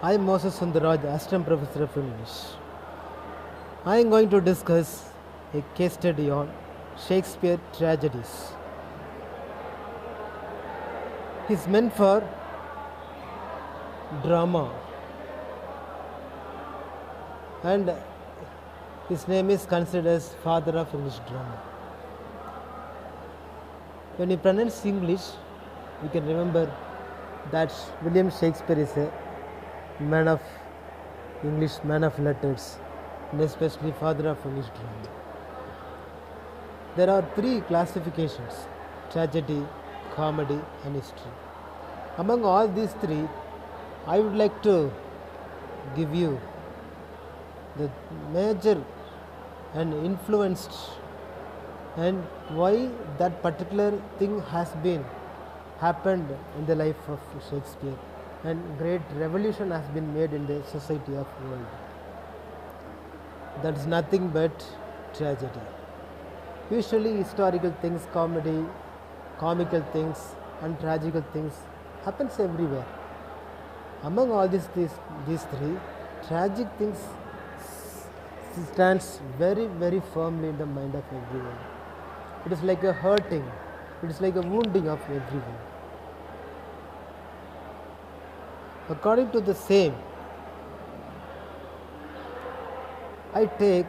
I am Moses Sunderraj, Assistant Professor of English. I am going to discuss a case study on Shakespeare Tragedies. He is meant for drama, and his name is considered as father of English drama. When you pronounce English, you can remember that William Shakespeare is a man of English, man of letters, and especially father of English drama. There are three classifications: tragedy, comedy, and history. Among all these three, I would like to give you the major and influenced and why that particular thing has been happened in the life of Shakespeare, and great revolution has been made in the society of world. That is nothing but tragedy. Usually historical things, comedy, comical things and tragical things happens everywhere. Among all these three, tragic things stands very, very firmly in the mind of everyone. It is like a hurting, it is like a wounding of everyone. According to the same, I take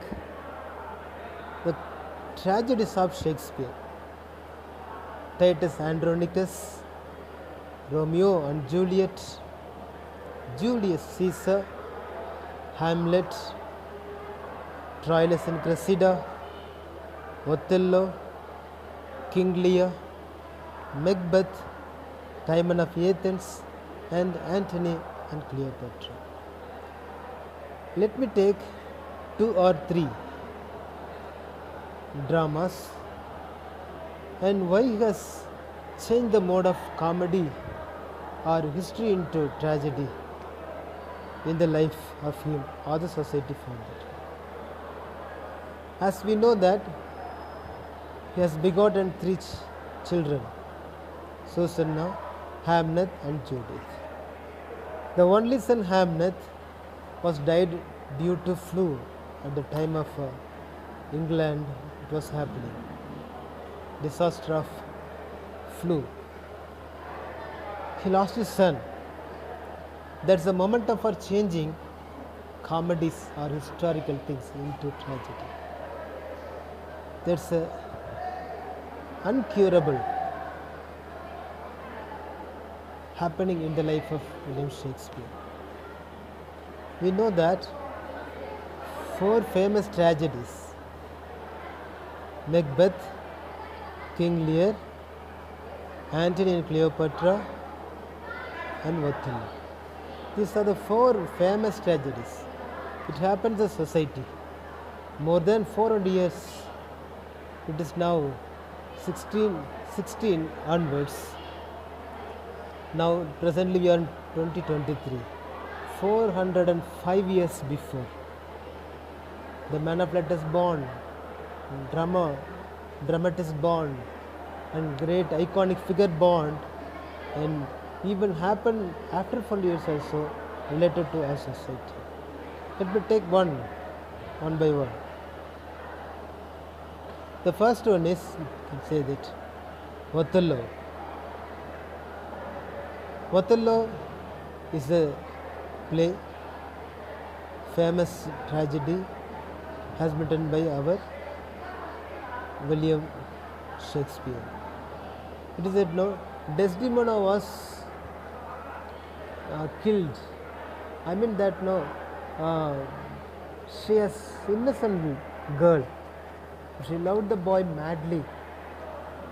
the tragedies of Shakespeare: Titus Andronicus, Romeo and Juliet, Julius Caesar, Hamlet, Troilus and Cressida, Othello, King Lear, Macbeth, Timon of Athens, and Antony and Cleopatra. Let me take two or three dramas and why he has changed the mode of comedy or history into tragedy in the life of him or the society founded. As we know that he has begotten three children: Susanna, Hamnet and Judith. The only son Hamnet was died due to flu at the time of England. It was happening, disaster of flu. He lost his son. That's the momentum for changing comedies or historical things into tragedy. That's uncurable happening in the life of William Shakespeare. We know that four famous tragedies: Macbeth, King Lear, Antony and Cleopatra, and Othello. These are the four famous tragedies. It happens in society. More than 400 years. It is now 16 onwards. Now presently we are in 2023. 405 years before, the man of letters born, dramatist born, and great iconic figure born, and even happened after 4 years also related to our society. Let me take one by one. The first one is, you can say that, Othello. Othello is a play, famous tragedy, has been written by our William Shakespeare. It is that Desdemona was killed. I mean that she is innocent girl. She loved the boy madly,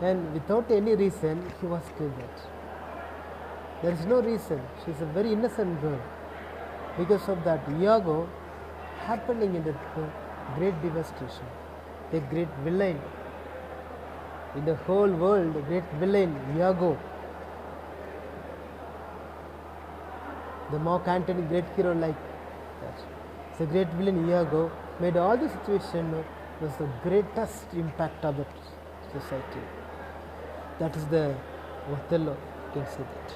and without any reason he was killed. There is no reason. She is a very innocent girl. Because of that, Iago happening in the great devastation, the great villain in the whole world, the great villain Iago, the Mark Antony, great hero like that. The great villain Iago made all the situation was the greatest impact of the society. That is the Othello, you can say that.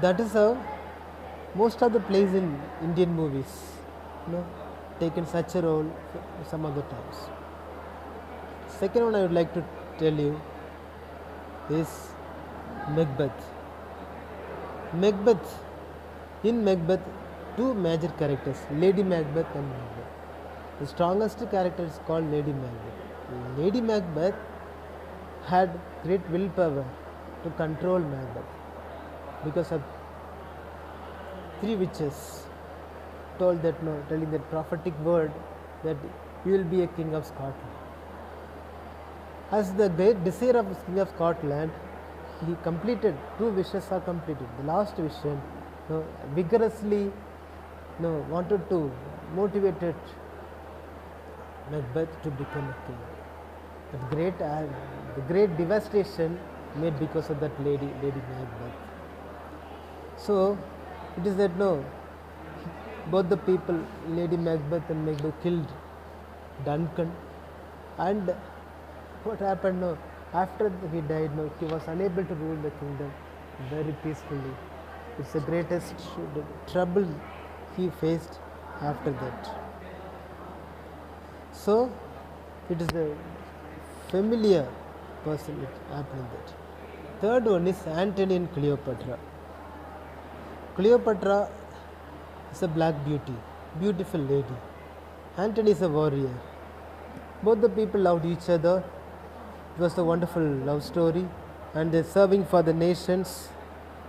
That is how most of the plays in Indian movies, you know, taken such a role some other times. Second one I would like to tell you is Macbeth. Macbeth. In Macbeth, two major characters, Lady Macbeth and Macbeth. The strongest character is called Lady Macbeth. Lady Macbeth had great willpower to control Macbeth because of three witches telling that prophetic word that you will be a king of Scotland. As the great desire of king of Scotland, he completed, two wishes are completed. The last wish, vigorously wanted to motivate Macbeth to become a king. The great devastation made because of that Lady Macbeth. So it is that both the people, Lady Macbeth and Macbeth, killed Duncan, and what happened? After he died, he was unable to rule the kingdom very peacefully. It's the greatest trouble he faced after that. So it is the familiar person it happened that. Third one is Antony and Cleopatra. Cleopatra is a black beauty, beautiful lady. Antony is a warrior. Both the people loved each other. It was a wonderful love story, and they're serving for the nations.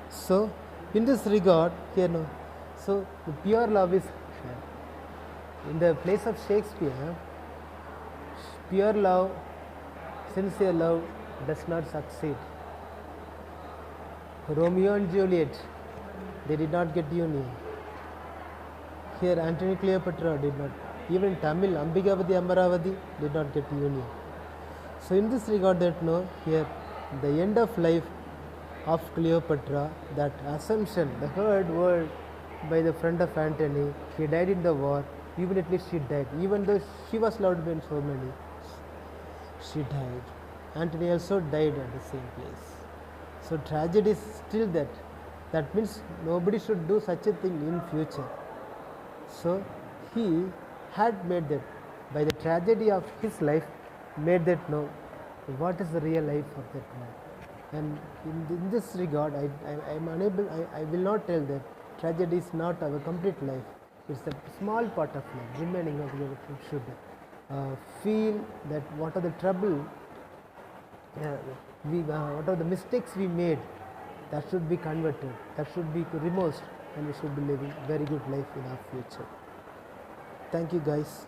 So in this regard, so the pure love is in the place of Shakespeare. Pure love, sincere love does not succeed. Romeo and Juliet, they did not get union. Here Antony and Cleopatra did not. Even Tamil, Ambigavati, Amaravati did not get union. So in this regard, here the end of life of Cleopatra, that assumption, the heard word by the friend of Antony, he died in the war. Immediately she died, even though she was loved by so many. She died. Antony also died at the same place. So tragedy is still that. That means nobody should do such a thing in future. So he had made that, by the tragedy of his life, made that know what is the real life of that man. And in this regard, I will not tell that tragedy is not our complete life. It's a small part of life. Remaining of your should feel that what are the trouble, what are the mistakes we made, that should be converted, that should be removed, and we should be living very good life in our future. Thank you guys.